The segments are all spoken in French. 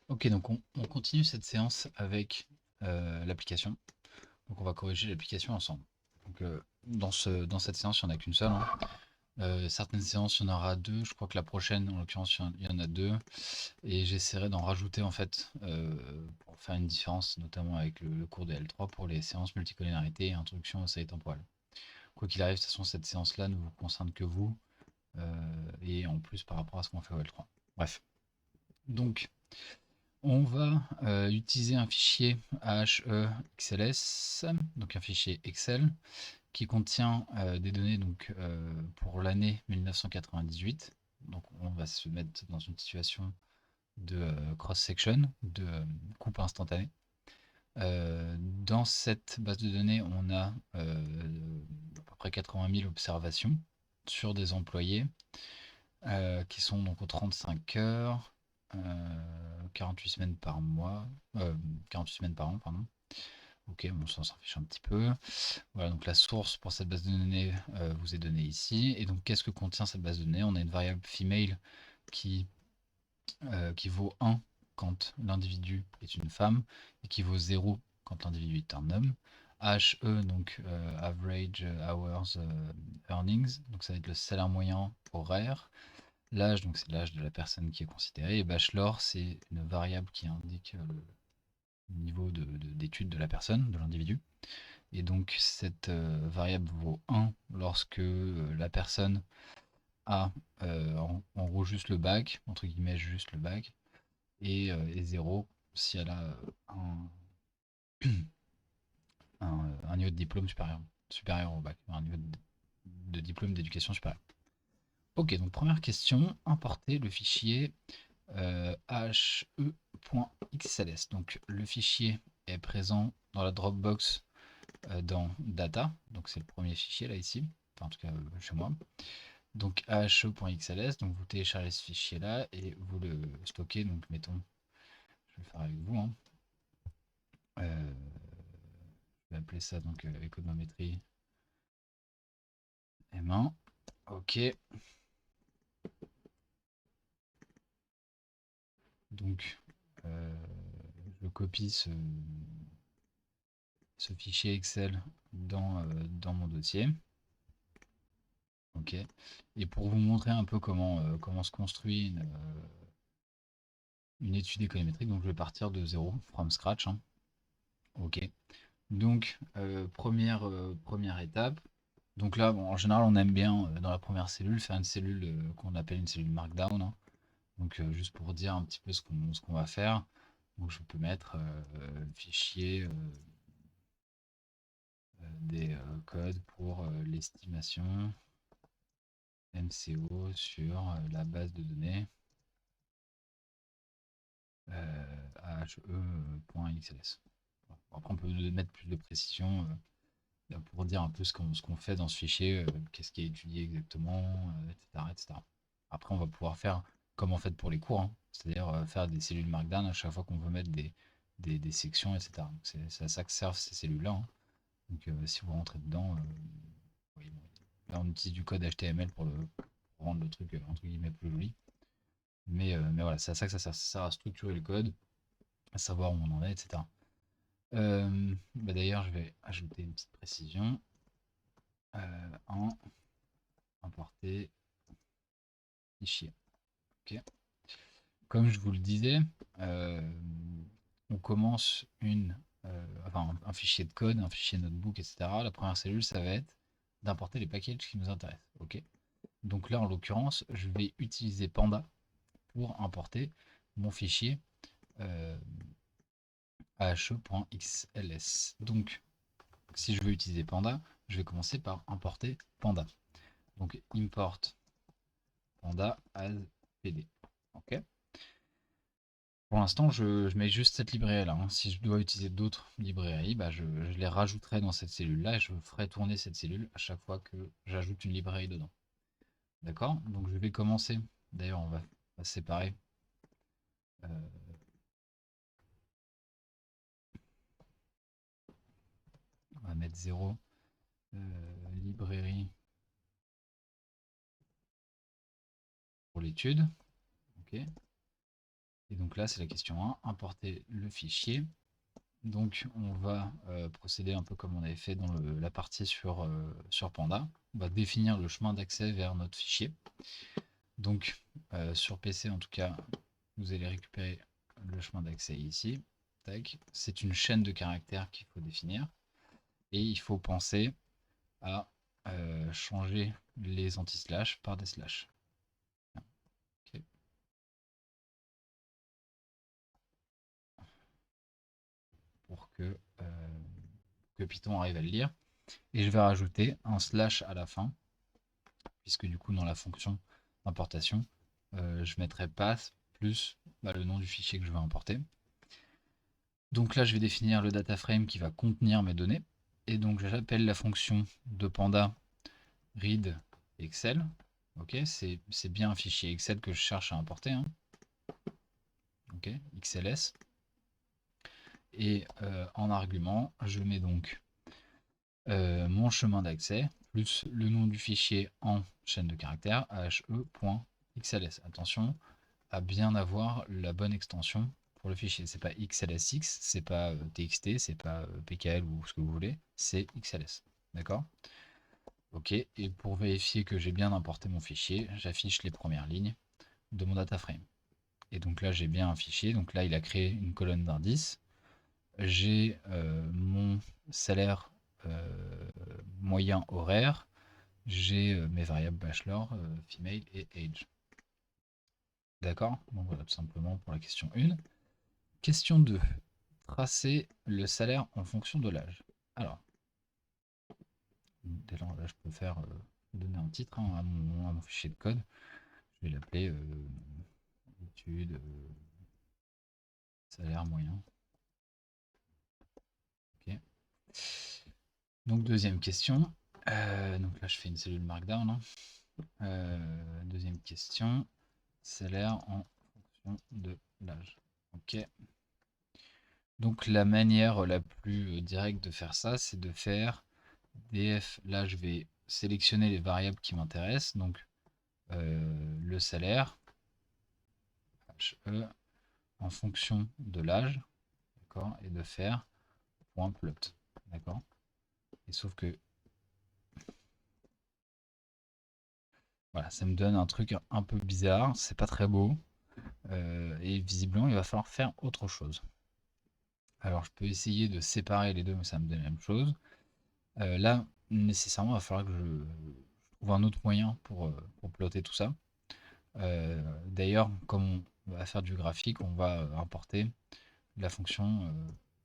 Ok, donc on continue cette séance avec l'application. Donc on va corriger l'application ensemble. Donc dans cette séance, il n'y en a qu'une seule, hein. Certaines séances, il y en aura deux. Je crois que la prochaine, en l'occurrence, il y en a deux. Et j'essaierai d'en rajouter en fait pour faire une différence, notamment avec le cours de L3 pour les séances multicollinarité et introduction aux séries temporelles. Quoi qu'il arrive, de toute façon, cette séance-là ne vous concerne que vous. Et en plus par rapport à ce qu'on fait au L3. Bref. Donc, on va utiliser un fichier HEXLS, donc un fichier Excel, qui contient des données donc, pour l'année 1998. Donc on va se mettre dans une situation de cross-section, de coupe instantanée. Dans cette base de données, on a à peu près 80 000 observations sur des employés qui sont donc aux 35 heures, 48 semaines par mois, 48 semaines par an, pardon. Ok, bon, ça, on s'en fiche un petit peu. Voilà, donc la source pour cette base de données vous est donnée ici. Et donc, qu'est-ce que contient cette base de données? On a une variable female qui, qui vaut 1 quand l'individu est une femme et qui vaut 0 quand l'individu est un homme. HE, donc average hours earnings, donc ça va être le salaire moyen horaire. L'âge, donc c'est l'âge de la personne qui est considérée. Et bachelor, c'est une variable qui indique le niveau d'études de la personne, de l'individu. Et donc cette variable vaut 1 lorsque la personne a en gros juste le bac, entre guillemets juste le bac, et 0 si elle a un niveau de diplôme supérieur au bac, un niveau de diplôme d'éducation supérieure. Ok, donc première question, importer le fichier he.xls. Donc le fichier est présent dans la Dropbox dans Data, donc c'est le premier fichier là ici, enfin en tout cas chez moi. Donc he.xls, donc vous téléchargez ce fichier là et vous le stockez, donc mettons, je vais le faire avec vous, hein. Je vais appeler ça donc économétrie M1, ok, donc je copie ce fichier Excel dans mon dossier. Ok. Et pour vous montrer un peu comment se construit une étude économétrique, donc je vais partir de zéro, from scratch, hein. Ok. Donc, première étape. Donc là, bon, en général, on aime bien dans la première cellule faire une cellule qu'on appelle une cellule Markdown, hein. Donc, juste pour dire un petit peu ce qu'on va faire. Donc, je peux mettre fichier des codes pour l'estimation MCO sur la base de données he.xls. Après, on peut mettre plus de précision pour dire un peu ce qu'on fait dans ce fichier, qu'est-ce qui est étudié exactement, etc., etc. Après, on va pouvoir faire comme on fait pour les cours, hein, c'est-à-dire faire des cellules Markdown à chaque fois qu'on veut mettre des sections, etc. C'est à ça que servent ces cellules-là, hein. Donc, si vous rentrez dedans, oui, bon, là, on utilise du code HTML pour rendre le truc entre guillemets plus joli. Mais voilà, c'est à ça que ça sert à structurer le code, à savoir où on en est, etc. Bah d'ailleurs, je vais ajouter une petite précision en importer fichier. Ok. Comme je vous le disais, euh, on commence enfin, un fichier de code, un fichier notebook, etc. La première cellule, ça va être d'importer les packages qui nous intéressent. Ok. Donc là, en l'occurrence, je vais utiliser Panda pour importer mon fichier he.xls. Donc, si je veux utiliser Panda, je vais commencer par importer Panda. Donc, import Panda as PD. Ok. Pour l'instant, je mets juste cette librairie-là, hein. Si je dois utiliser d'autres librairies, bah, je les rajouterai dans cette cellule-là et je ferai tourner cette cellule à chaque fois que j'ajoute une librairie dedans. D'accord? Donc je vais commencer. D'ailleurs, on va séparer. euh, on va mettre 0 librairie pour l'étude. Ok. Et donc là, c'est la question 1, importer le fichier. Donc on va procéder un peu comme on avait fait dans la partie sur Panda. On va définir le chemin d'accès vers notre fichier. Donc sur PC en tout cas, vous allez récupérer le chemin d'accès ici. C'est une chaîne de caractères qu'il faut définir. Et il faut penser à changer les anti-slash par des slash. Okay. Pour que Python arrive à le lire. Et je vais rajouter un slash à la fin, puisque du coup dans la fonction d'importation, je mettrai path plus le nom du fichier que je veux importer. Donc là je vais définir le data frame qui va contenir mes données. Et donc j'appelle la fonction de Panda read Excel. Ok, c'est bien un fichier Excel que je cherche à importer. Hein. Ok, XLS. Et en argument, je mets donc mon chemin d'accès plus le nom du fichier en chaîne de caractères he.xls. Attention à bien avoir la bonne extension pour le fichier. C'est pas XLSX, c'est pas TXT, c'est pas PKL ou ce que vous voulez, c'est XLS. D'accord? Ok, et pour vérifier que j'ai bien importé mon fichier, j'affiche les premières lignes de mon data frame. Et donc là, j'ai bien un fichier. Donc là, il a créé une colonne d'indices. J'ai mon salaire moyen horaire. J'ai mes variables bachelor, female et age. D'accord? Donc voilà, tout simplement pour la question 1. Question 2. Tracer le salaire en fonction de l'âge. Alors, déjà là, je peux faire donner un titre à mon fichier de code. Je vais l'appeler étude salaire moyen. Ok. Donc deuxième question. Donc là je fais une cellule markdown. Hein. Deuxième question. Salaire en fonction de l'âge. Ok. Donc la manière la plus directe de faire ça, c'est de faire df. Là je vais sélectionner les variables qui m'intéressent. Donc le salaire HE en fonction de l'âge. D'accord. Et de faire .plot. D'accord. Et sauf que voilà, ça me donne un truc un peu bizarre, c'est pas très beau. Et visiblement, il va falloir faire autre chose. Alors, je peux essayer de séparer les deux, mais ça me donne la même chose. Là, nécessairement, il va falloir que je trouve un autre moyen pour plotter tout ça. D'ailleurs, comme on va faire du graphique, on va importer la fonction,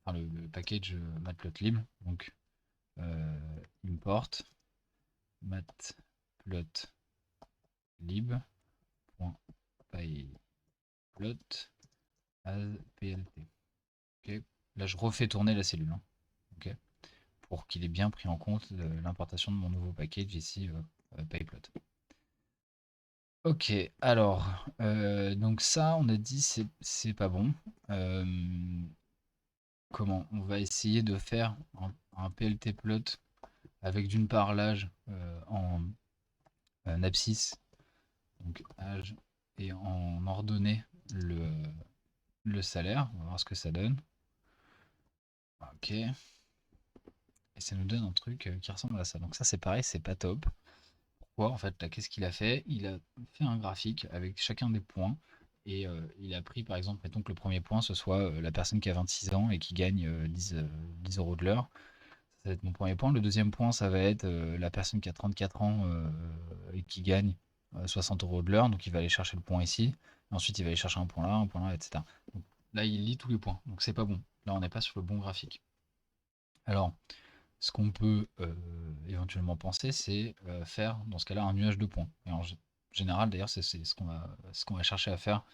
enfin le package matplotlib. Donc, import matplotlib.pyplot as plt. Okay. Là, je refais tourner la cellule. Hein. Okay. Pour qu'il ait bien pris en compte l'importation de mon nouveau package ici, pyplot. Ok, alors, donc ça, on a dit c'est pas bon. Comment? On va essayer de faire un plt plot avec d'une part l'âge en abscisse, donc âge, et en ordonnée le salaire. On va voir ce que ça donne. Ok. Et ça nous donne un truc qui ressemble à ça. Donc ça, c'est pareil, c'est pas top. Pourquoi? En fait, là, qu'est-ce qu'il a fait? Il a fait un graphique avec chacun des points. Et il a pris, par exemple, mettons que le premier point, ce soit la personne qui a 26 ans et qui gagne 10 € de l'heure. Ça va être mon premier point. Le deuxième point, ça va être la personne qui a 34 ans et qui gagne 60 € de l'heure. Donc il va aller chercher le point ici. Et ensuite, il va aller chercher un point là, etc. Donc, là, il lit tous les points. Donc c'est pas bon. Là, on n'est pas sur le bon graphique. Alors, ce qu'on peut éventuellement penser, c'est faire dans ce cas-là un nuage de points. Et en général, d'ailleurs, c'est ce qu'on va chercher à faire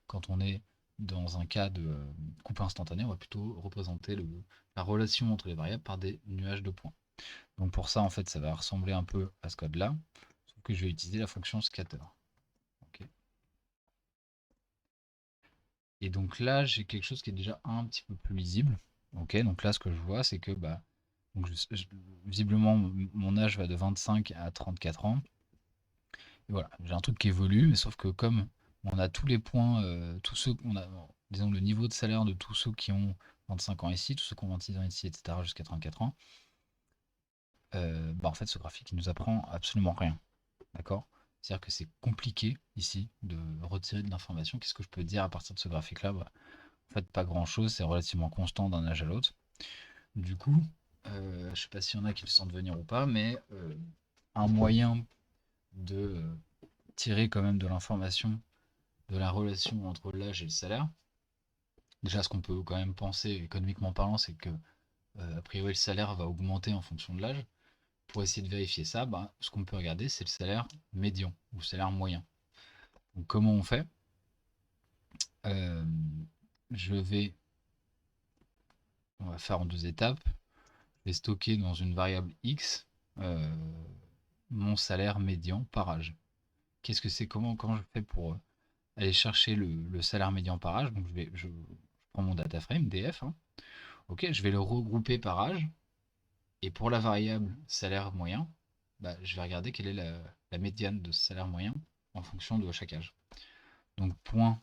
quand on est dans un cas de coupe instantanée. On va plutôt représenter la relation entre les variables par des nuages de points. Donc pour ça, en fait, ça va ressembler un peu à ce code-là, sauf que je vais utiliser la fonction scatter. Okay. Et donc là, j'ai quelque chose qui est déjà un petit peu plus lisible. Ok, donc là, ce que je vois, c'est que donc visiblement, mon âge va de 25 à 34 ans. Et voilà, j'ai un truc qui évolue, mais sauf que comme On a tous les points, tous ceux on a, disons, le niveau de salaire de tous ceux qui ont 25 ans ici, tous ceux qui ont 26 ans ici, etc., jusqu'à 34 ans. Bah, en fait, ce graphique, il nous apprend absolument rien. D'accord? C'est-à-dire que c'est compliqué ici de retirer de l'information. Qu'est-ce que je peux dire à partir de ce graphique-là? Bah, en fait, pas grand-chose, c'est relativement constant d'un âge à l'autre. Du coup, je sais pas s'il y en a qui le sentent venir ou pas, mais un moyen de tirer quand même de l'information de la relation entre l'âge et le salaire. Déjà, ce qu'on peut quand même penser, économiquement parlant, c'est que a priori le salaire va augmenter en fonction de l'âge. Pour essayer de vérifier ça, bah, ce qu'on peut regarder, c'est le salaire médian ou le salaire moyen. Donc, comment on fait? Euh, je vais, on va faire en deux étapes. Je vais stocker dans une variable x euh, mon salaire médian par âge. Qu'est-ce que c'est? Comment je fais pour aller chercher le salaire médian par âge? Donc je prends mon data frame df. Hein. Ok, je vais le regrouper par âge. Et pour la variable salaire moyen, bah, je vais regarder quelle est la médiane de ce salaire moyen en fonction de chaque âge. Donc point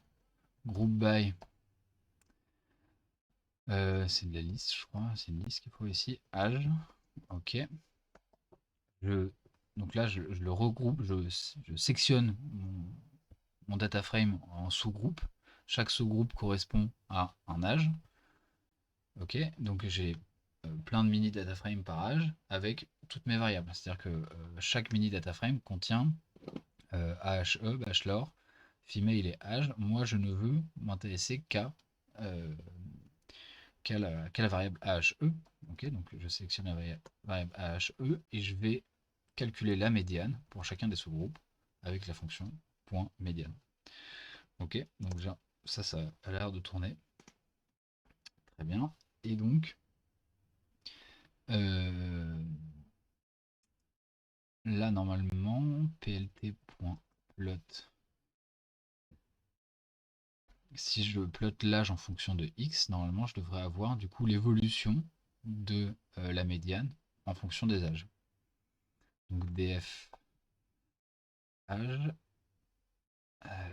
group by, c'est de la liste, je crois, c'est une liste qu'il faut ici. Âge, ok. Je, donc là, je le regroupe, je sectionne mon data frame en sous-groupes. Chaque sous-groupe correspond à un âge. Ok, donc j'ai plein de mini data frames par âge avec toutes mes variables. C'est-à-dire que chaque mini data frame contient AHE, bachelor, female et âge. Moi, je ne veux m'intéresser qu'à la variable AHE. Ok, donc je sélectionne la variable AHE et je vais calculer la médiane pour chacun des sous-groupes avec la fonction .médiane. Ok, donc ça a l'air de tourner. Très bien. Et donc, là, normalement, plt.plot. Si je plotte l'âge en fonction de x, normalement, je devrais avoir du coup l'évolution de la médiane en fonction des âges. Donc df âge,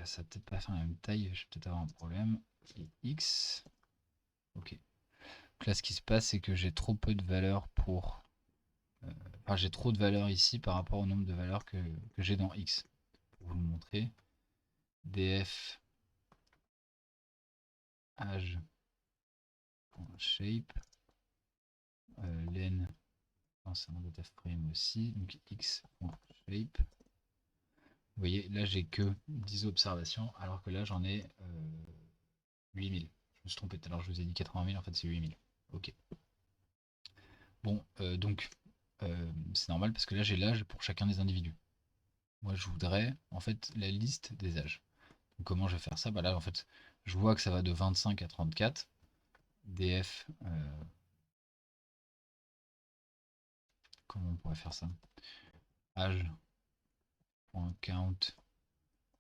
ça va peut-être pas faire la même taille, je vais peut-être avoir un problème. Et x, ok. Donc là, ce qui se passe, c'est que j'ai trop peu de valeurs pour... Enfin, j'ai trop de valeurs ici par rapport au nombre de valeurs que j'ai dans x. Pour vous le montrer, df âge shape, len, c'est un data frame aussi, donc x.shape. Vous voyez, là j'ai que 10 observations, alors que là j'en ai 8000. Je me suis trompé tout à l'heure, je vous ai dit 80 000, en fait c'est 8000. Ok. Bon, donc c'est normal parce que là j'ai l'âge pour chacun des individus. Moi je voudrais en fait la liste des âges. Donc, comment je vais faire ça? Bah là en fait je vois que ça va de 25 à 34. df, comment on pourrait faire ça? Âge.count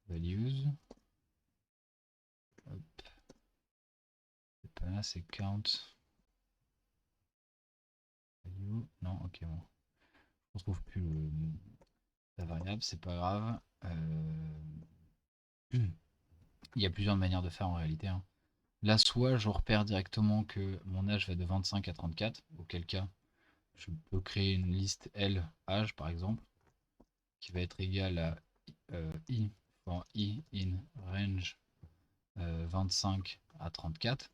values. Hop, c'est pas là, c'est count value. Non, ok, bon. Je retrouve plus la variable, c'est pas grave. Il y a plusieurs manières de faire en réalité. Hein. Là, soit je repère directement que mon âge va de 25 à 34, auquel cas je peux créer une liste L âge par exemple, qui va être égale à i for i in range 25 à 34.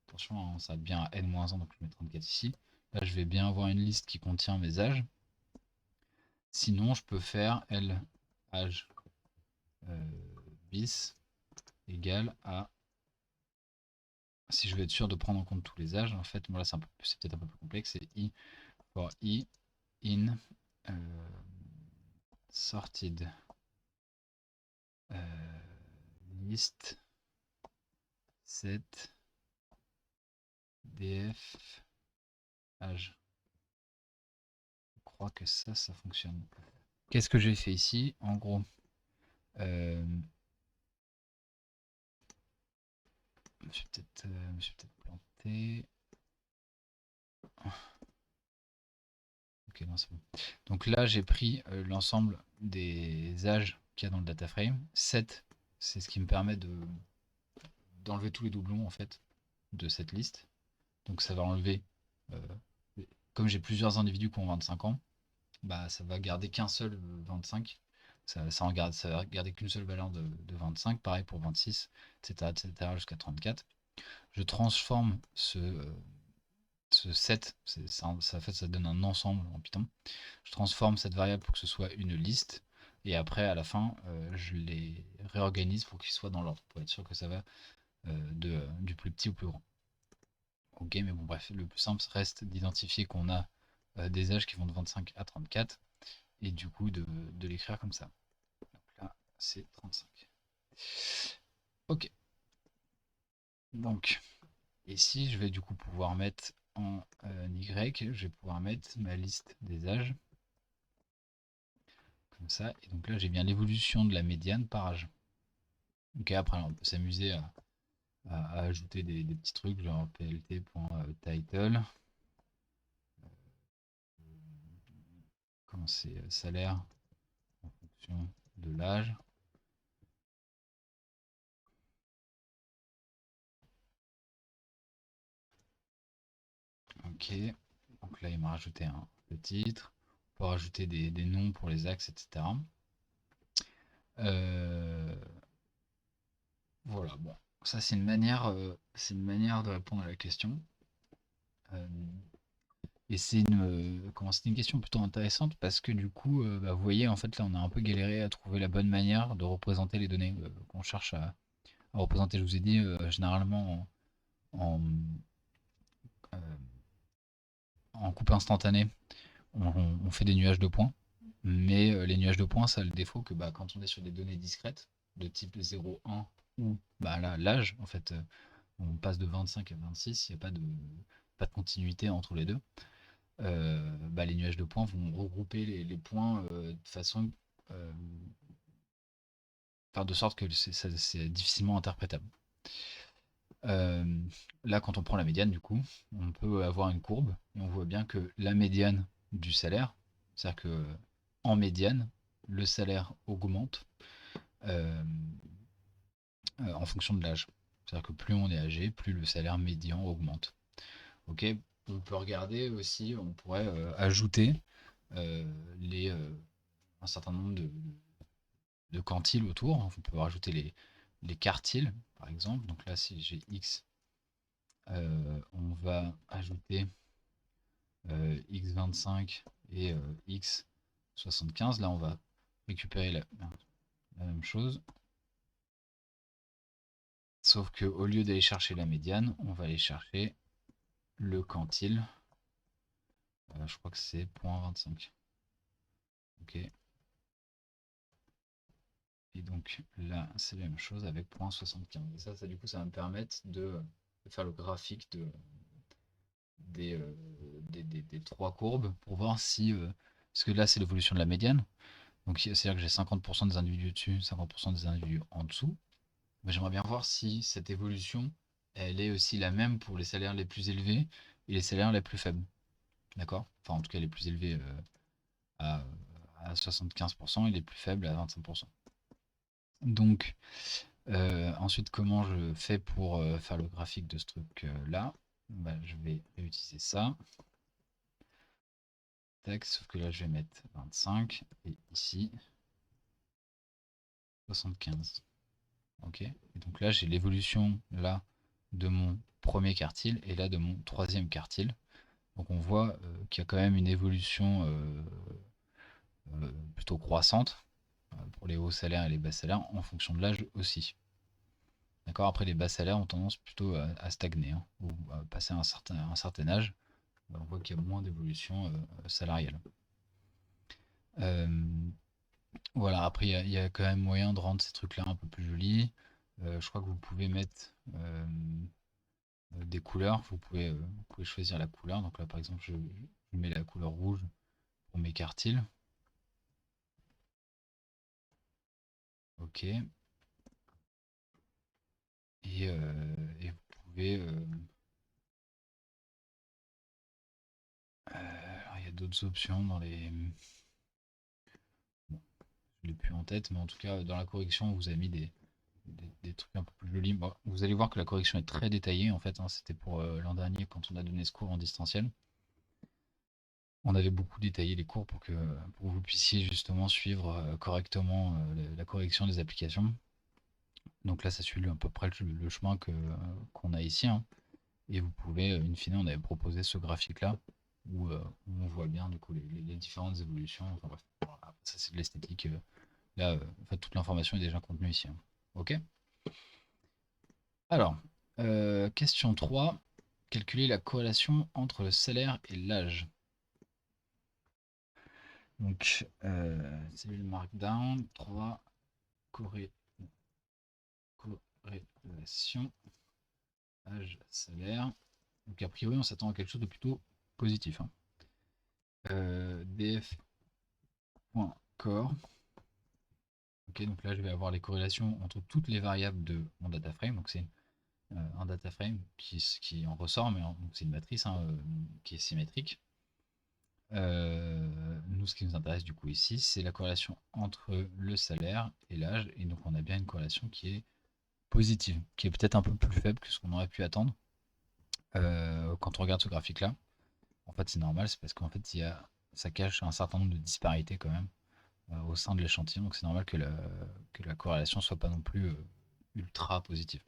Attention, hein, ça va être bien à n-1, donc je mets 34 ici. Là, je vais bien avoir une liste qui contient mes âges. Sinon, je peux faire L âge bis égale à, si je veux être sûr de prendre en compte tous les âges, en fait, moi là c'est peut-être un peu plus complexe, c'est i for i in sorted list set df âge. Je crois que ça fonctionne. Qu'est-ce que j'ai fait ici? En gros, je me suis peut-être planté. Ok, non, c'est bon. Donc là, j'ai pris l'ensemble des âges qu'il y a dans le data frame. 7, c'est ce qui me permet d'enlever tous les doublons en fait de cette liste. Donc ça va enlever, comme j'ai plusieurs individus qui ont 25 ans, bah ça va garder qu'un seul 25. Ça va garder qu'une seule valeur de 25, pareil pour 26, etc. jusqu'à 34. Je transforme ce set, en fait ça donne un ensemble en Python. Je transforme cette variable pour que ce soit une liste, et après à la fin je les réorganise pour qu'ils soient dans l'ordre, pour être sûr que ça va du plus petit au plus grand. Ok, mais bon bref, le plus simple reste d'identifier qu'on a des âges qui vont de 25 à 34, et du coup de l'écrire comme ça. Donc là c'est 35. Ok, donc ici je vais du coup pouvoir mettre en Y, je vais pouvoir mettre ma liste des âges, comme ça, et donc là j'ai bien l'évolution de la médiane par âge. Ok, après on peut s'amuser à ajouter des petits trucs genre plt.title, comment c'est, salaire en fonction de l'âge. Ok, donc là il m'a rajouté le titre, on peut rajouter des noms pour les axes, etc. Euh, voilà, bon, ça c'est une manière de répondre à la question. Euh, et c'est une question plutôt intéressante parce que du coup, bah, vous voyez, en fait là on a un peu galéré à trouver la bonne manière de représenter les données qu'on cherche à représenter. Je vous ai dit, généralement en, euh, en coupe instantanée, on fait des nuages de points. Mais les nuages de points, ça a le défaut que bah, quand on est sur des données discrètes, de type 0, 1, ou bah, là, l'âge, en fait, on passe de 25 à 26, il n'y a pas de continuité entre les deux. Bah, les nuages de points vont regrouper les points de façon. euh, Faire de sorte que c'est difficilement interprétable. Euh, Là, quand on prend la médiane, du coup, on peut avoir une courbe et on voit bien que la médiane du salaire, c'est-à-dire que en médiane, le salaire augmente euh, en fonction de l'âge. C'est-à-dire que plus on est âgé, plus le salaire médian augmente. Ok. On peut regarder aussi, on pourrait ajouter euh, un certain nombre de quantiles autour. On peut rajouter les quartiles, par exemple. Donc là, si j'ai x, on va ajouter x25 et x75. Là, on va récupérer la même chose. Sauf que au lieu d'aller chercher la médiane, on va aller chercher le quantile. Je crois que c'est 0.25. Ok. Et donc là, c'est la même chose avec 0.75. Et ça du coup, ça va me permettre de faire le graphique des trois courbes pour voir si. Parce que là, c'est l'évolution de la médiane. Donc, c'est-à-dire que j'ai 50% des individus dessus, 50% des individus en dessous. Mais j'aimerais bien voir si cette évolution, elle est aussi la même pour les salaires les plus élevés et les salaires les plus faibles. D'accord. Enfin, en tout cas, les plus élevés à, à 75% et les plus faibles à 25%. Donc, ensuite, comment je fais pour faire le graphique de ce truc-là? Bah, je vais réutiliser ça. Tac, sauf que là, je vais mettre 25 et ici 75. Ok. Et donc là, j'ai l'évolution là de mon premier quartile et là de mon troisième quartile. Donc on voit qu'il y a quand même une évolution plutôt croissante pour les hauts salaires et les bas salaires en fonction de l'âge aussi. D'accord. Après, les bas salaires ont tendance plutôt à stagner, hein, ou à passer un certain âge. On voit qu'il y a moins d'évolution salariale. Euh, voilà, après, il y a quand même moyen de rendre ces trucs-là un peu plus jolis. Je crois que vous pouvez mettre des couleurs. Vous pouvez choisir la couleur. Donc là, par exemple, je mets la couleur rouge pour mes quartiles. Ok. Et vous pouvez. Alors, il y a d'autres options dans les. Bon, je l'ai plus en tête, mais en tout cas, dans la correction, on vous a mis des trucs un peu plus jolis. Bon, vous allez voir que la correction est très détaillée en fait, hein. C'était pour l'an dernier quand on a donné ce cours en distanciel. On avait beaucoup détaillé les cours pour que vous puissiez justement suivre correctement la correction des applications. Donc là, ça suit à peu près le chemin qu'on a ici, hein. Et vous pouvez, in fine, on avait proposé ce graphique-là, où on voit bien du coup les différentes évolutions. Enfin bref, voilà, après, ça c'est de l'esthétique. Là, en fait, toute l'information est déjà contenue ici, hein. Ok. Alors, question 3. Calculer la corrélation entre le salaire et l'âge. Donc, cellule Markdown, 3, corrélation, âge, salaire. Donc, a priori, on s'attend à quelque chose de plutôt positif, hein. df.core. Ok, donc là, je vais avoir les corrélations entre toutes les variables de mon data frame. Donc, c'est un data frame qui en ressort, mais c'est une matrice, hein, qui est symétrique. Nous, ce qui nous intéresse du coup ici, c'est la corrélation entre le salaire et l'âge. Et donc, on a bien une corrélation qui est positive, qui est peut-être un peu plus faible que ce qu'on aurait pu attendre. Quand on regarde ce graphique-là, en fait, c'est normal, c'est parce qu'en fait, ça cache un certain nombre de disparités quand même au sein de l'échantillon. Donc, c'est normal que la corrélation soit pas non plus ultra positive.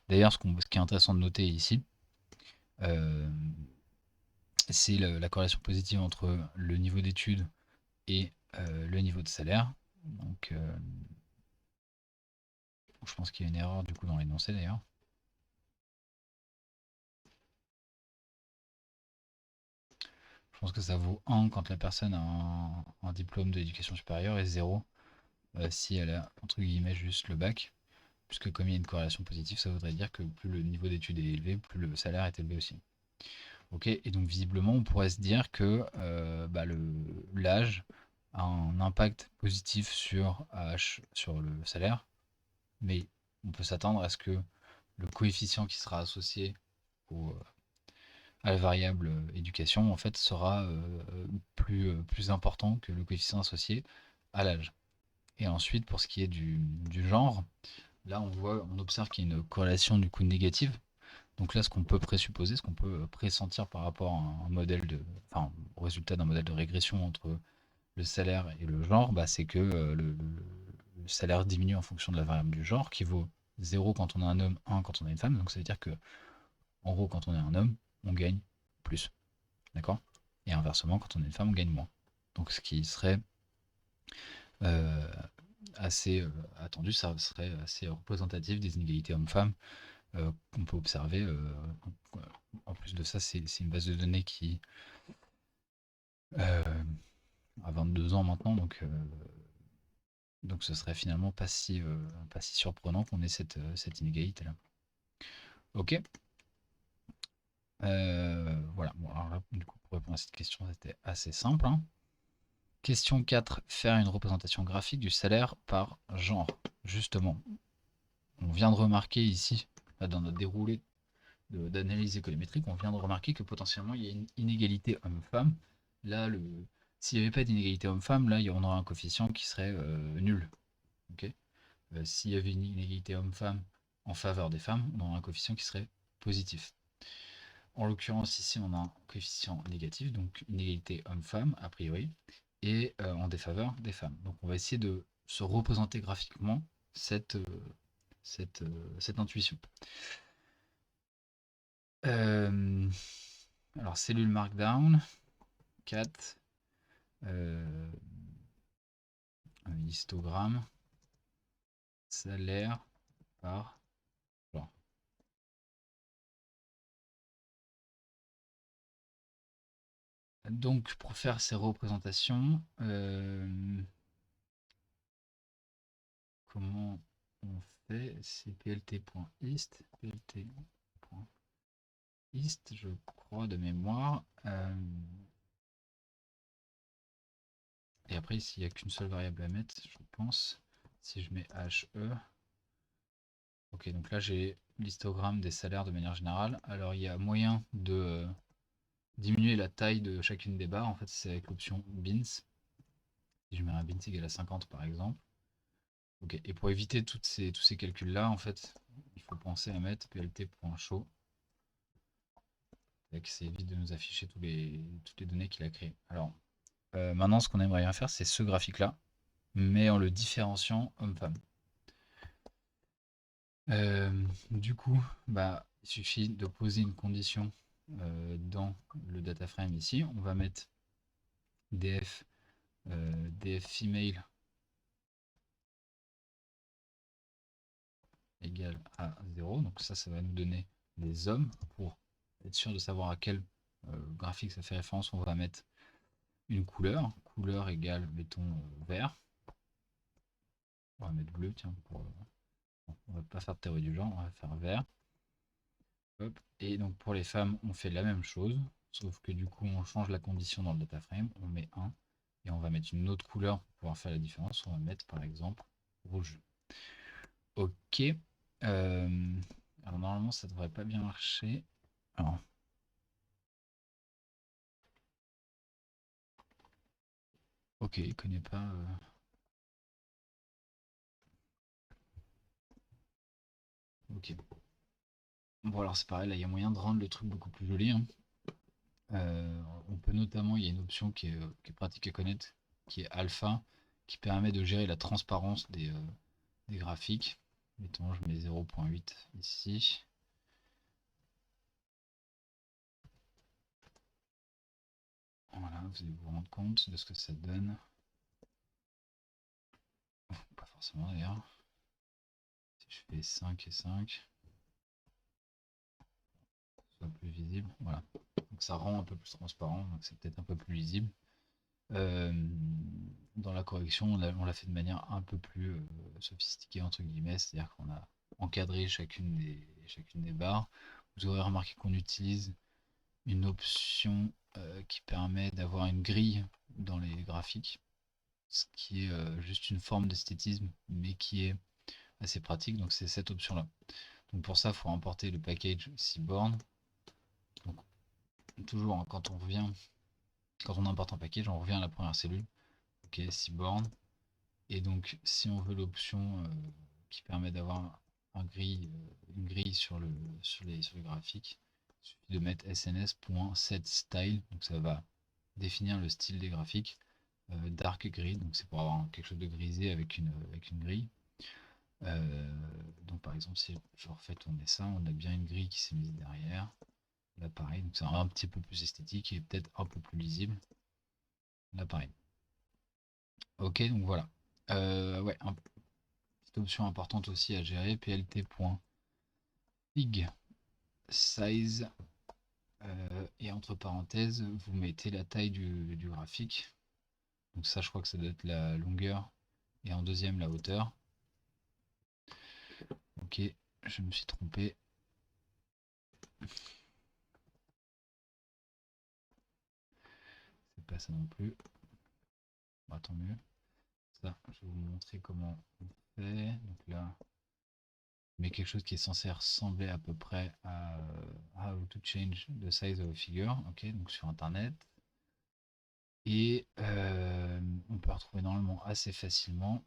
D'ailleurs, ce qui est intéressant de noter ici, c'est la corrélation positive entre le niveau d'études et le niveau de salaire. Donc, je pense qu'il y a une erreur du coup dans l'énoncé d'ailleurs. Je pense que ça vaut 1 quand la personne a un diplôme d'éducation supérieure et 0 si elle a entre guillemets juste le bac. Puisque comme il y a une corrélation positive, ça voudrait dire que plus le niveau d'études est élevé, plus le salaire est élevé aussi. Ok, et donc visiblement on pourrait se dire que l'âge a un impact positif sur le salaire, mais on peut s'attendre à ce que le coefficient qui sera associé à la variable éducation en fait sera plus important que le coefficient associé à l'âge. Et ensuite pour ce qui est du genre, là on observe qu'il y a une corrélation du coup négative. Donc là, ce qu'on peut présupposer, ce qu'on peut pressentir par rapport à au résultat d'un modèle de régression entre le salaire et le genre, bah, c'est que le salaire diminue en fonction de la variable du genre, qui vaut 0 quand on est un homme, 1 quand on est une femme. Donc ça veut dire que, en gros, quand on est un homme, on gagne plus. D'accord? Et inversement, quand on est une femme, on gagne moins. Donc ce qui serait euh, assez attendu, ça serait assez représentatif des inégalités hommes-femmes qu'on peut observer. En plus de ça, c'est une base de données qui a 22 ans maintenant, donc ce serait finalement pas si surprenant qu'on ait cette inégalité-là. Ok. Voilà. Bon, alors là, du coup, pour répondre à cette question, c'était assez simple, hein. Question 4. Faire une représentation graphique du salaire par genre. Justement, on vient de remarquer ici, là, dans notre déroulé d'analyse économétrique, on vient de remarquer que potentiellement il y a une inégalité homme-femme. Là, s'il n'y avait pas d'inégalité homme-femme, là, on aurait un coefficient qui serait nul. Okay, s'il y avait une inégalité homme-femme en faveur des femmes, on aurait un coefficient qui serait positif. En l'occurrence, ici, on a un coefficient négatif, donc inégalité homme-femme, a priori, et en défaveur des femmes. Donc on va essayer de se représenter graphiquement cette intuition. Alors, cellule Markdown, 4, histogramme, salaire par genre. Donc, pour faire ces représentations, comment on fait? C'est plt.ist, plt.ist, je crois, de mémoire. Et après, s'il n'y a qu'une seule variable à mettre, je pense, si je mets HE. Ok, donc là j'ai l'histogramme des salaires de manière générale. Alors il y a moyen de diminuer la taille de chacune des barres. En fait, c'est avec l'option bins. Si je mets un bins égal à 50 par exemple, Ok, et pour éviter tous ces calculs-là, en fait, il faut penser à mettre plt.show. Ça évite de nous afficher toutes les données qu'il a créées. Alors, maintenant, ce qu'on aimerait bien faire, c'est ce graphique-là, mais en le différenciant homme-femme. Du coup, bah, il suffit de poser une condition dans le data frame ici. On va mettre df, df female égale à 0. Donc ça va nous donner les hommes. Pour être sûr de savoir à quel graphique ça fait référence, on va mettre une couleur. Couleur égale, mettons, vert. On va mettre bleu, tiens, on va pas faire de théorie du genre, on va faire vert. Hop. Et donc pour les femmes, on fait la même chose, sauf que du coup, on change la condition dans le data frame, on met 1, et on va mettre une autre couleur pour pouvoir faire la différence. On va mettre par exemple rouge. Ok. Alors normalement, ça devrait pas bien marcher. Alors, ok, il connaît pas. Ok. Bon alors c'est pareil, là il y a moyen de rendre le truc beaucoup plus joli, hein. On peut notamment, il y a une option qui est pratique à connaître, qui est alpha, qui permet de gérer la transparence des graphiques. Mettons, je mets 0.8 ici. Voilà, vous allez vous rendre compte de ce que ça donne. Pas forcément d'ailleurs. Si je fais 5 et 5, soit plus visible. Voilà. Donc ça rend un peu plus transparent, donc c'est peut-être un peu plus lisible. Euh, Dans la correction, on l'a fait de manière un peu plus sophistiquée, entre guillemets, c'est-à-dire qu'on a encadré chacune des barres. Vous aurez remarqué qu'on utilise une option qui permet d'avoir une grille dans les graphiques, ce qui est juste une forme d'esthétisme, mais qui est assez pratique, donc c'est cette option-là. Donc pour ça, il faut importer le package Seaborn. Donc toujours, hein, quand on importe un package, on revient à la première cellule. Ok, Seaborn. Et donc, si on veut l'option qui permet d'avoir une grille sur les graphiques, il suffit de mettre sns.setStyle. Donc, ça va définir le style des graphiques. Dark grid, donc c'est pour avoir quelque chose de grisé avec une grille. Donc, par exemple, si je refais tourner ça, on a bien une grille qui s'est mise derrière. Là, pareil, donc c'est un petit peu plus esthétique et peut-être un peu plus lisible. Là, pareil. Ok, donc voilà. Ouais, petite option importante aussi à gérer, plt.fig size, et entre parenthèses, vous mettez la taille du graphique. Donc ça, je crois que ça doit être la longueur, et en deuxième, la hauteur. Ok, je me suis trompé. C'est pas ça non plus. Bah, tant mieux. Ça, je vais vous montrer comment on fait. Donc là, je mets quelque chose qui est censé ressembler à peu près à How to change the size of a figure. Ok, donc sur internet. Et on peut retrouver normalement assez facilement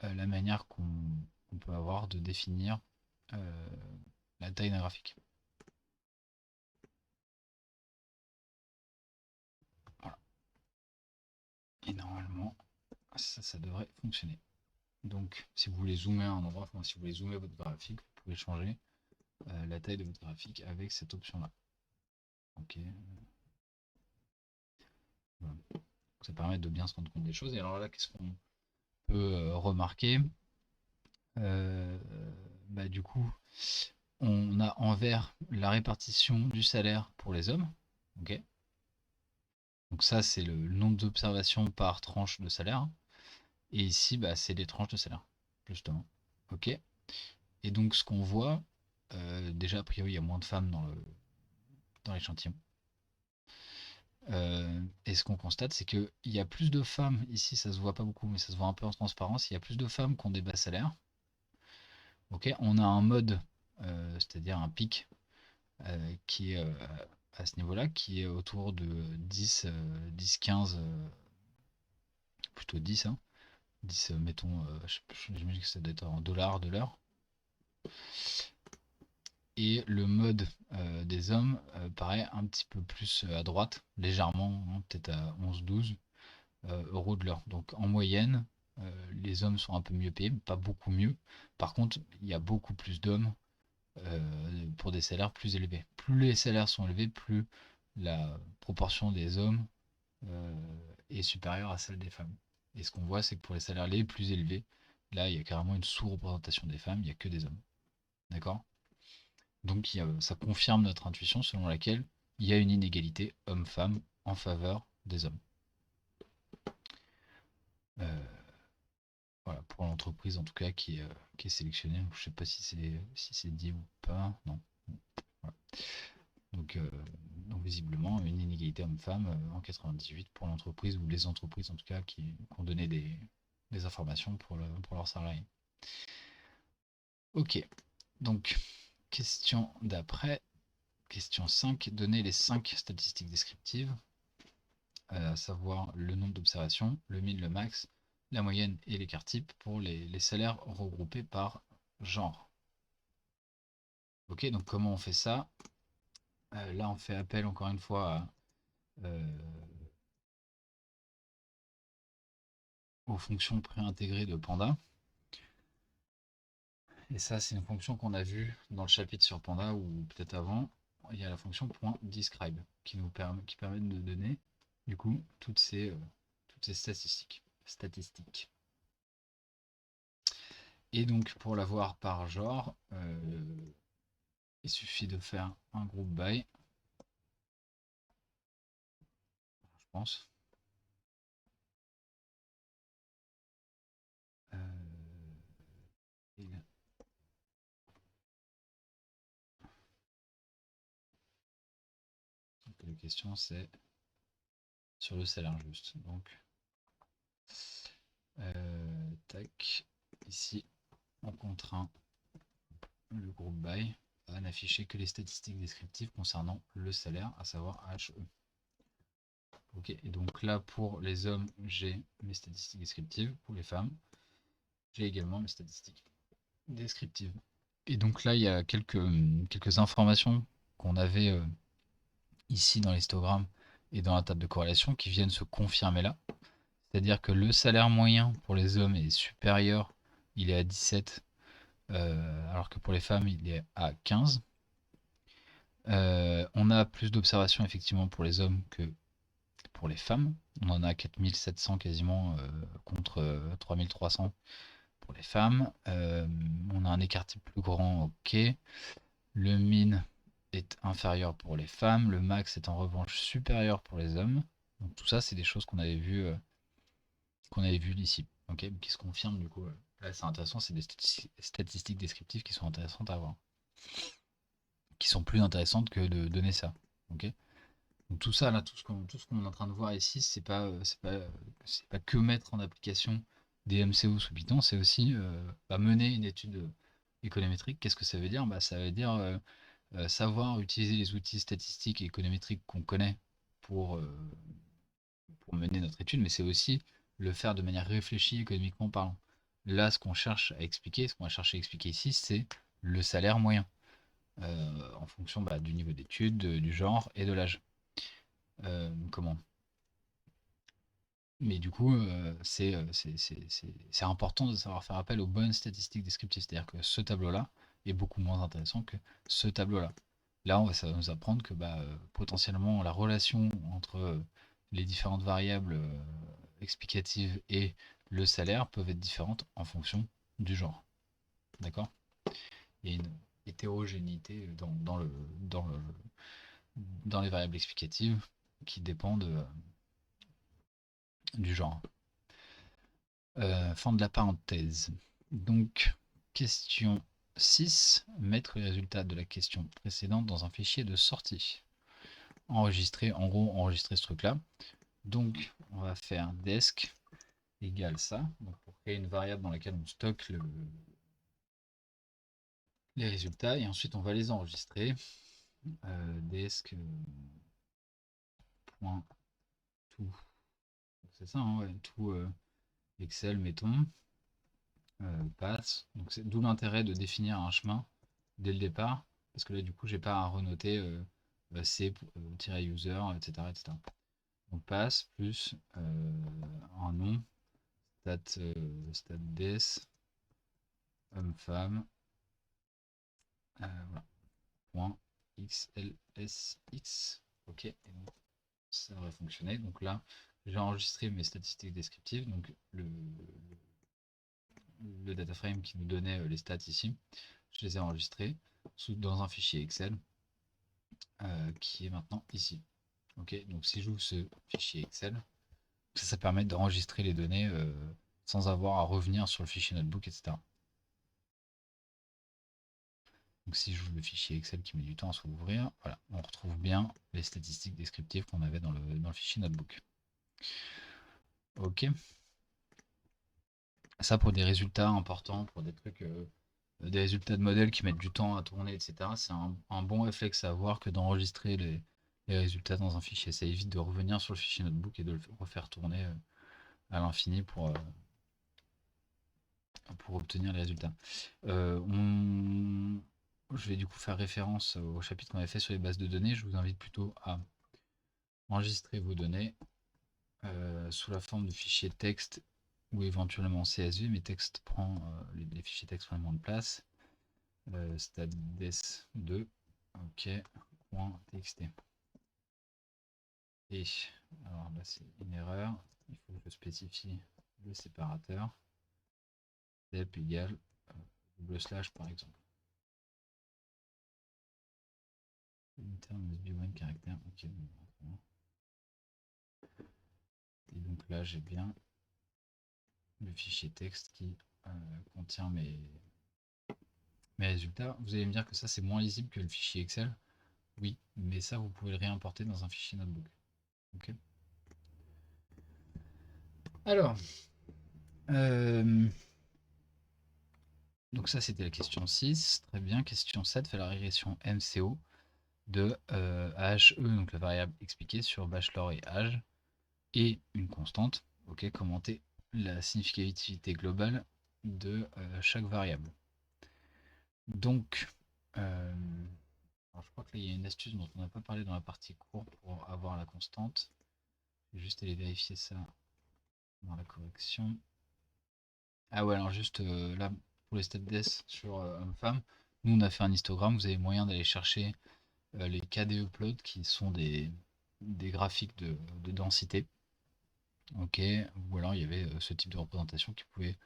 la manière qu'on peut avoir de définir euh, la taille d'un graphique. Voilà. Et normalement, ça devrait fonctionner. Donc, si vous voulez zoomer à un endroit, enfin, si vous voulez zoomer votre graphique, vous pouvez changer la taille de votre graphique avec cette option-là. Ok. Voilà. Ça permet de bien se rendre compte des choses. Et alors là, qu'est-ce qu'on peut remarquer? Euh, Bah, du coup, on a en vert la répartition du salaire pour les hommes. Ok. Donc ça, c'est le nombre d'observations par tranche de salaire. Et ici, bah, c'est les tranches de salaire, justement. Ok. Et donc, ce qu'on voit, déjà, a priori, il y a moins de femmes dans l'échantillon. Et ce qu'on constate, c'est qu'il y a plus de femmes, ici ça se voit pas beaucoup, mais ça se voit un peu en transparence, il y a plus de femmes qui ont des bas salaires. Ok, on a un mode, c'est-à-dire un pic, qui est à ce niveau-là, qui est autour de 10, 10, 15, plutôt 10, hein. 10, mettons, j'imagine que ça doit être en dollars de l'heure. Et le mode des hommes paraît un petit peu plus à droite, légèrement, hein, peut-être à 11-12 euros de l'heure. Donc en moyenne, les hommes sont un peu mieux payés, mais pas beaucoup mieux. Par contre, il y a beaucoup plus d'hommes pour des salaires plus élevés. Plus les salaires sont élevés, plus la proportion des hommes est supérieure à celle des femmes. Et ce qu'on voit, c'est que pour les salaires les plus élevés, là, il y a carrément une sous-représentation des femmes, il n'y a que des hommes. D'accord? Donc ça confirme notre intuition selon laquelle il y a une inégalité homme-femme en faveur des hommes. Euh, voilà, pour l'entreprise en tout cas qui est sélectionnée. Je ne sais pas si c'est dit ou pas. Non. Voilà. Donc visiblement une inégalité homme-femme en 98 pour l'entreprise ou les entreprises en tout cas qui ont donné des informations pour leurs salariés. Ok, donc question d'après. Question 5. Donner les 5 statistiques descriptives, à savoir le nombre d'observations, le min, le max, la moyenne et l'écart type pour les salaires regroupés par genre. Ok, donc comment on fait ça? Là, on fait appel encore une fois aux fonctions préintégrées de Panda. Et ça, c'est une fonction qu'on a vue dans le chapitre sur Panda ou peut-être avant. Il y a la fonction .describe qui permet de nous donner du coup toutes ces statistiques. Et donc pour l'avoir par genre, il suffit de faire un group by, je pense. Et la question c'est sur le salaire juste. Donc tac, ici on contraint le group by à n'afficher que les statistiques descriptives concernant le salaire, à savoir HE. Ok, et donc là pour les hommes, j'ai mes statistiques descriptives. Pour les femmes, j'ai également mes statistiques descriptives. Et donc là, il y a quelques informations qu'on avait ici dans l'histogramme et dans la table de corrélation qui viennent se confirmer là. C'est-à-dire que le salaire moyen pour les hommes est supérieur, il est à 17, alors que pour les femmes, il est à 15. On a plus d'observations effectivement pour les hommes que pour les femmes. On en a 4700 quasiment contre 3300 pour les femmes. On a un écart type plus grand, ok. Le min est inférieur pour les femmes. Le max est en revanche supérieur pour les hommes. Donc tout ça, c'est des choses qu'on avait vues ici. Ok, qui se confirment du coup. Là, c'est intéressant, c'est des statistiques descriptives qui sont intéressantes à avoir. Qui sont plus intéressantes que de donner ça. Ok. Donc tout ça, là, tout ce qu'on est en train de voir ici, c'est pas que mettre en application des MCO sous Python, c'est aussi mener une étude économétrique. Qu'est-ce que ça veut dire? Ça veut dire savoir utiliser les outils statistiques et économétriques qu'on connaît pour, pour mener notre étude, mais c'est aussi le faire de manière réfléchie économiquement parlant. Là, ce qu'on cherche à expliquer, ce qu'on va chercher à expliquer ici, c'est le salaire moyen, en fonction du niveau d'études, du genre et de l'âge. Comment? Mais du coup, c'est important de savoir faire appel aux bonnes statistiques descriptives. C'est-à-dire que ce tableau-là est beaucoup moins intéressant que ce tableau-là. Là, ça va nous apprendre que potentiellement la relation entre les différentes variables explicatives et le salaire peuvent être différentes en fonction du genre. D'accord? Il y a une hétérogénéité dans les variables explicatives qui dépendent du genre. Fin de la parenthèse. Donc, question 6. Mettre les résultats de la question précédente dans un fichier de sortie. Enregistrer, en gros, enregistrer ce truc-là. Donc, on va faire desk égale ça. Donc, pour créer une variable dans laquelle on stocke les résultats. Et ensuite, on va les enregistrer. Desk point tout. C'est ça, hein, ouais, tout Excel, mettons, passe. Donc c'est d'où l'intérêt de définir un chemin dès le départ, parce que là du coup j'ai pas à renoter c-user, etc., etc. Donc passe plus un nom, stat des, homme-femme, voilà, point xlsx. Ok, et donc ça devrait fonctionner. Donc là, j'ai enregistré mes statistiques descriptives, donc le data frame qui nous donnait les stats ici, je les ai enregistrés dans un fichier Excel qui est maintenant ici. Ok, donc si j'ouvre ce fichier Excel, ça permet d'enregistrer les données sans avoir à revenir sur le fichier notebook, etc. Donc si j'ouvre le fichier Excel qui met du temps à s'ouvrir, voilà, on retrouve bien les statistiques descriptives qu'on avait dans le fichier notebook. Ok. Ça pour des résultats importants, pour des trucs, des résultats de modèles qui mettent du temps à tourner, etc. C'est un bon réflexe à avoir que d'enregistrer les résultats dans un fichier. Ça évite de revenir sur le fichier notebook et de le refaire tourner à l'infini pour obtenir les résultats. Je vais du coup faire référence au chapitre qu'on avait fait sur les bases de données. Je vous invite plutôt à enregistrer vos données sous la forme de fichiers texte ou éventuellement CSV, mais texte prend, les fichiers texte prennent moins de place. Statdes2, ok, .txt. Et, alors là c'est une erreur, il faut que je spécifie le séparateur, dep égale double slash par exemple. Intern must be one caractère, ok. Et donc là j'ai bien le fichier texte qui contient mes résultats. Vous allez me dire que ça c'est moins lisible que le fichier Excel. Oui, mais ça vous pouvez le réimporter dans un fichier notebook. Ok. Alors, donc ça c'était la question 6. Très bien. Question 7 fait la régression MCO de AHE, donc la variable expliquée sur bachelor et âge, et une constante. Ok, commenter la significativité globale de chaque variable. Donc, alors je crois que là il y a une astuce dont on n'a pas parlé dans la partie cours pour avoir la constante. Je vais juste aller vérifier ça dans la correction. Ah ouais, alors juste là, pour les stats des sur homme-femme, nous on a fait un histogramme, vous avez moyen d'aller chercher les KDE upload qui sont des graphiques de densité. Ok, ou alors il y avait ce type de représentation qui pouvait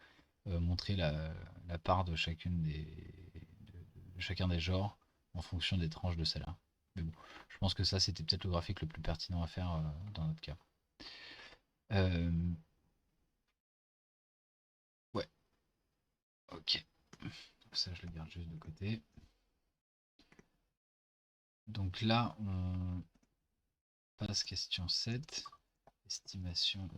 montrer la part de chacune de chacun des genres en fonction des tranches de celle-là. Mais bon, je pense que ça c'était peut-être le graphique le plus pertinent à faire dans notre cas. Ouais, ok. Donc ça je le garde juste de côté. Donc là on passe question 7. Estimation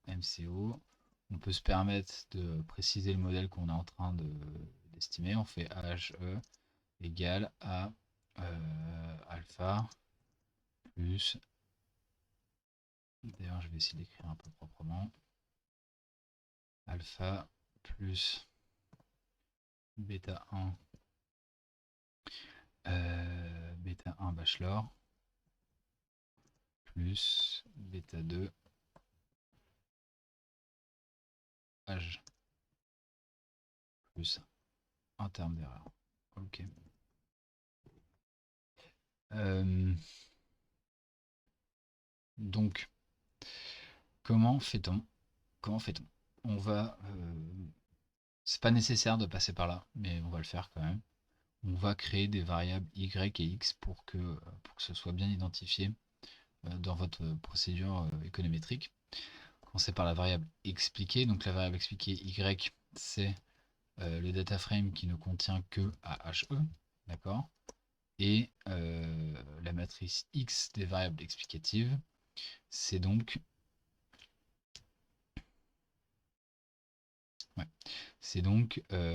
MCO. On peut se permettre de préciser le modèle qu'on est en train d'estimer. On fait AHE égale à alpha plus, d'ailleurs je vais essayer d'écrire un peu proprement, alpha plus bêta 1 bêta 1 bachelor plus bêta 2 âge plus un terme d'erreur. Ok. Donc comment fait-on On va c'est pas nécessaire de passer par là, mais on va le faire quand même. On va créer des variables y et x pour que ce soit bien identifié dans votre procédure économétrique. Commencer par la variable expliquée. Donc la variable expliquée y, c'est le data frame qui ne contient que AHE, d'accord. Et la matrice x des variables explicatives, c'est donc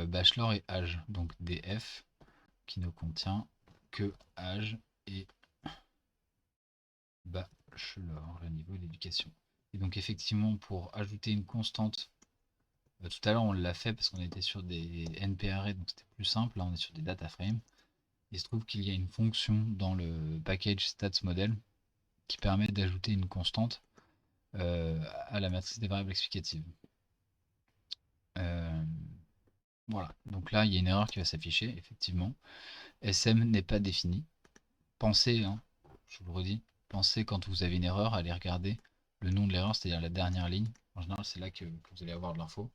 bachelor et âge, donc df qui ne contient que âge et bachelor, le niveau d'éducation. Et donc effectivement, pour ajouter une constante Tout à l'heure, on l'a fait parce qu'on était sur des NPRE, donc c'était plus simple. Là, on est sur des data frames. Il se trouve qu'il y a une fonction dans le package stats model qui permet d'ajouter une constante à la matrice des variables explicatives. Euh, voilà, donc là il y a une erreur qui va s'afficher, effectivement. SM n'est pas défini. Pensez, hein, je vous le redis, pensez quand vous avez une erreur, allez regarder le nom de l'erreur, c'est-à-dire la dernière ligne. En général, c'est là que vous allez avoir de l'info.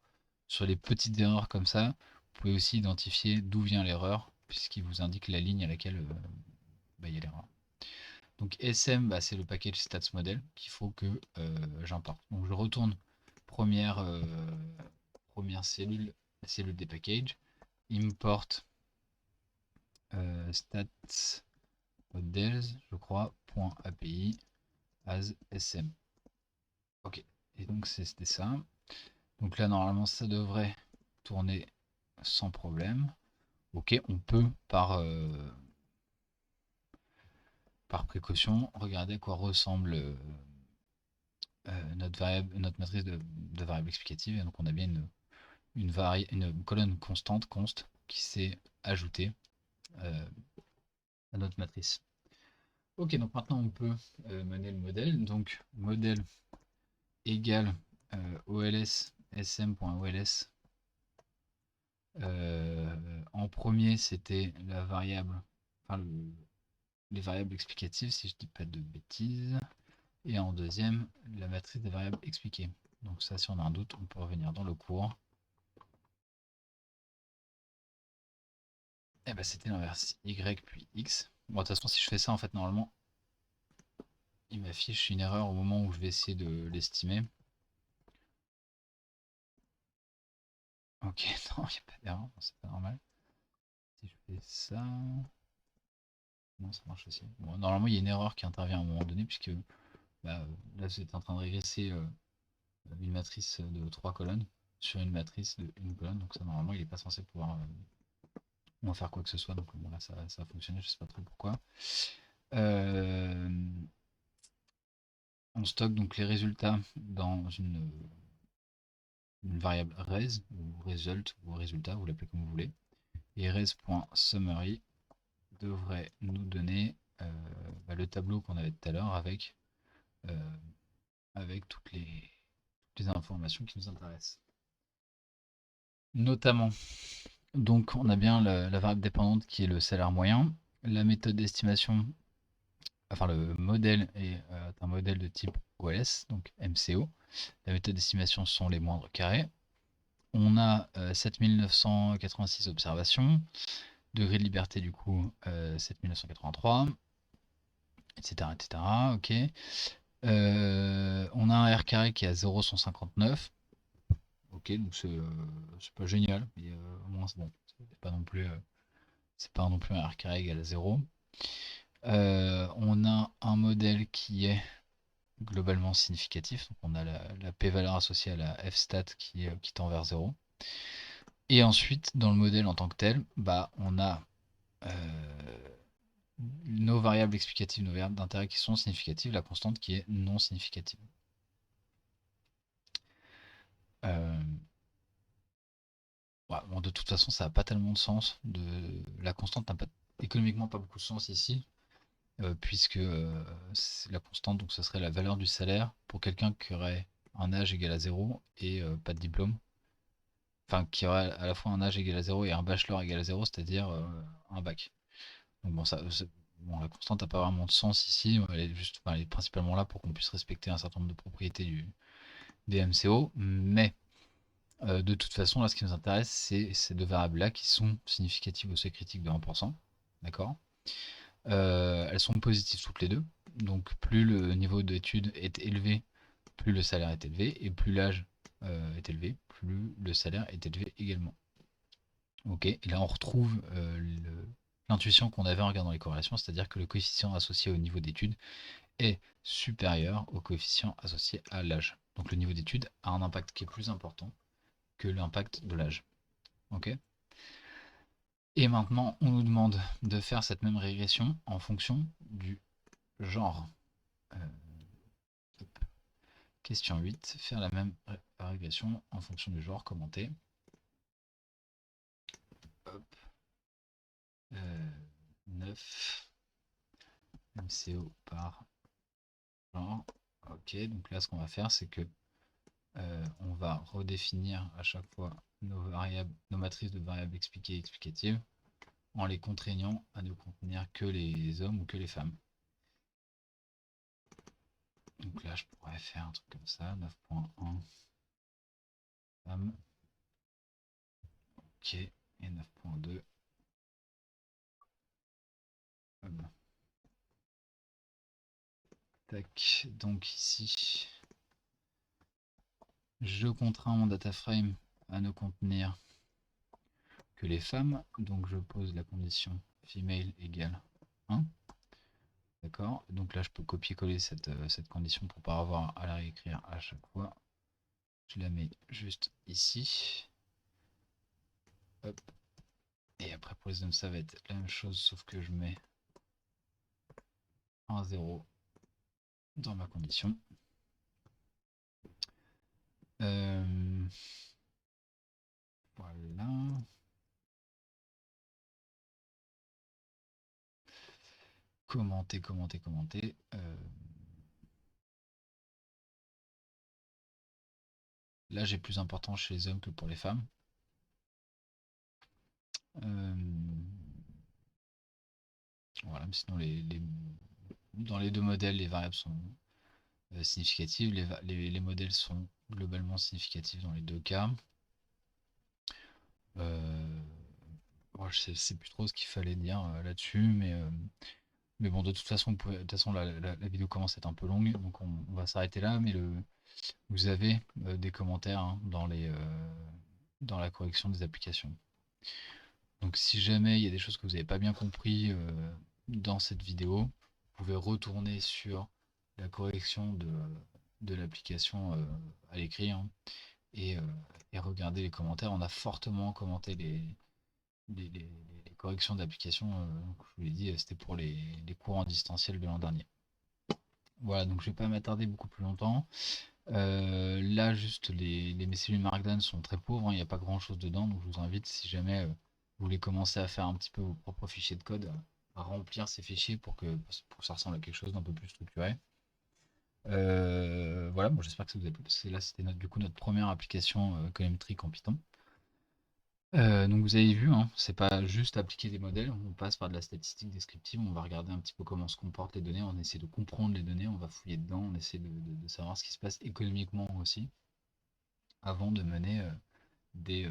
Sur les petites erreurs comme ça, vous pouvez aussi identifier d'où vient l'erreur, puisqu'il vous indique la ligne à laquelle il y a l'erreur. Donc SM, c'est le package stats model qu'il faut que j'importe. Donc je retourne première, première cellule des packages, import stats models, je crois, .api as sm. Ok, et donc c'était ça. Donc là normalement ça devrait tourner sans problème. Ok, on peut par précaution regarder à quoi ressemble notre matrice de variables explicatives. Et donc on a bien une colonne constante, const, qui s'est ajoutée à notre matrice. Ok, donc maintenant on peut mener le modèle. Donc modèle égale ols sm.ols. En premier c'était la variable, enfin les variables explicatives si je dis pas de bêtises. Et en deuxième, la matrice des variables expliquées. Donc ça, si on a un doute, on peut revenir dans le cours. Et c'était l'inverse, y puis x. Bon, de toute façon, si je fais ça, en fait, normalement, il m'affiche une erreur au moment où je vais essayer de l'estimer. Ok, non, il n'y a pas d'erreur, c'est pas normal. Si je fais ça... Non, ça marche aussi. Bon, normalement, il y a une erreur qui intervient à un moment donné, puisque là, c'est en train de régresser une matrice de 3 colonnes sur une matrice de 1 colonne. Donc ça, normalement, il n'est pas censé pouvoir faire quoi que ce soit. Donc voilà, ça a fonctionné, je sais pas trop pourquoi. On stocke donc les résultats dans une variable res, ou result, ou résultat, vous l'appelez comme vous voulez. Et res.summary devrait nous donner le tableau qu'on avait tout à l'heure euh, avec toutes les informations qui nous intéressent. Notamment, donc on a bien la variable dépendante qui est le salaire moyen, la méthode d'estimation, enfin le modèle est un modèle de type OLS, donc MCO. La méthode d'estimation sont les moindres carrés. On a 7986 observations, degré de liberté du coup 7983, etc. etc. Ok. On a un R carré qui est à 0,159. Ok, donc c'est pas génial, mais au moins c'est bon. C'est pas non plus un R carré égal à 0. On a un modèle qui est globalement significatif. Donc on a la p-valeur associée à la f-stat qui tend vers 0. Et ensuite, dans le modèle en tant que tel, on a nos variables explicatives, nos variables d'intérêt qui sont significatives, la constante qui est non significative. Bon, de toute façon, ça n'a pas tellement de sens. La constante n'a économiquement pas beaucoup de sens ici, puisque la constante, donc ce serait la valeur du salaire pour quelqu'un qui aurait un âge égal à 0 et pas de diplôme. Enfin, qui aurait à la fois un âge égal à 0 et un bachelor égal à 0, c'est-à-dire un bac. Donc bon, la constante n'a pas vraiment de sens ici, elle est principalement là pour qu'on puisse respecter un certain nombre de propriétés des MCO, mais de toute façon, là, ce qui nous intéresse, c'est ces deux variables-là qui sont significatives au seuil critique de 1%. D'accord. Elles sont positives toutes les deux. Donc plus le niveau d'études est élevé, plus le salaire est élevé, et plus l'âge est élevé, plus le salaire est élevé également. Ok, et là on retrouve l'intuition qu'on avait en regardant les corrélations, c'est-à-dire que le coefficient associé au niveau d'études est supérieur au coefficient associé à l'âge. Donc le niveau d'études a un impact qui est plus important que l'impact de l'âge. Ok. Et maintenant, on nous demande de faire cette même régression en fonction du genre. Question 8, faire la même régression en fonction du genre commenté. Hop. 9 MCO par genre. Ok, donc là ce qu'on va faire c'est que on va redéfinir à chaque fois nos variables, nos matrices de variables expliquées et explicatives en les contraignant à ne contenir que les hommes ou que les femmes. Donc là je pourrais faire un truc comme ça, 9.1 femmes, ok, et 9.2 hommes. Tac, donc ici je contrains mon data frame à ne contenir que les femmes, donc je pose la condition female égale 1. D'accord. Donc là je peux copier-coller cette condition pour pas avoir à la réécrire à chaque fois. Je la mets juste ici. Hop. Et après pour les hommes ça va être la même chose sauf que je mets un 0 dans ma condition. Voilà. Commenter, commenter, commenter. Là j'ai plus important chez les hommes que pour les femmes. Voilà, mais sinon dans les deux modèles les variables sont significatives. Les modèles sont globalement significatifs dans les deux cas. Je sais plus trop ce qu'il fallait dire là-dessus, mais bon, de toute façon, de toute façon la vidéo commence à être un peu longue, donc on va s'arrêter là. Mais vous avez des commentaires hein, dans la correction des applications. Donc si jamais il y a des choses que vous n'avez pas bien compris dans cette vidéo, vous pouvez retourner sur la correction de l'application à l'écrit hein, et regarder les commentaires. On a fortement commenté les corrections d'application. Je vous l'ai dit, c'était pour les cours en distanciel de l'an dernier. Voilà, donc je vais pas m'attarder beaucoup plus longtemps. Là, juste les messages Markdown sont très pauvres, hein, il n'y a pas grand chose dedans, donc je vous invite, si jamais vous voulez commencer à faire un petit peu vos propres fichiers de code, à remplir ces fichiers pour que ça ressemble à quelque chose d'un peu plus structuré. Voilà, bon, j'espère que ça vous a plu, parce que là c'était du coup notre première application colorimétrique en Python. Donc vous avez vu, hein, c'est pas juste appliquer des modèles, on passe par de la statistique descriptive, on va regarder un petit peu comment se comportent les données, on essaie de comprendre les données, on va fouiller dedans, on essaie de savoir ce qui se passe économiquement aussi, avant de mener des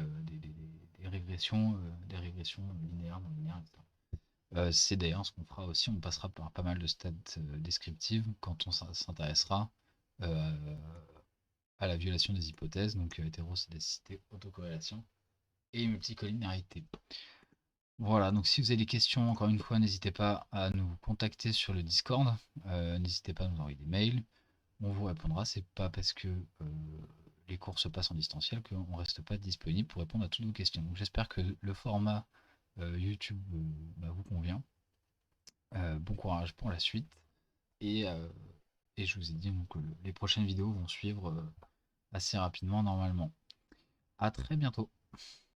régressions, linéaires, non linéaires, etc. C'est d'ailleurs ce qu'on fera aussi, on passera par pas mal de stats descriptives quand on s'intéressera à la violation des hypothèses, donc hétérocédacité, autocorrélation et multicollinéarité. Voilà, donc si vous avez des questions, encore une fois, n'hésitez pas à nous contacter sur le Discord, n'hésitez pas à nous envoyer des mails, on vous répondra, c'est pas parce que les cours se passent en distanciel qu'on ne reste pas disponible pour répondre à toutes vos questions. Donc j'espère que le format YouTube vous convient. Bon courage pour la suite, et, je vous ai dit donc, que les prochaines vidéos vont suivre assez rapidement normalement. A très bientôt.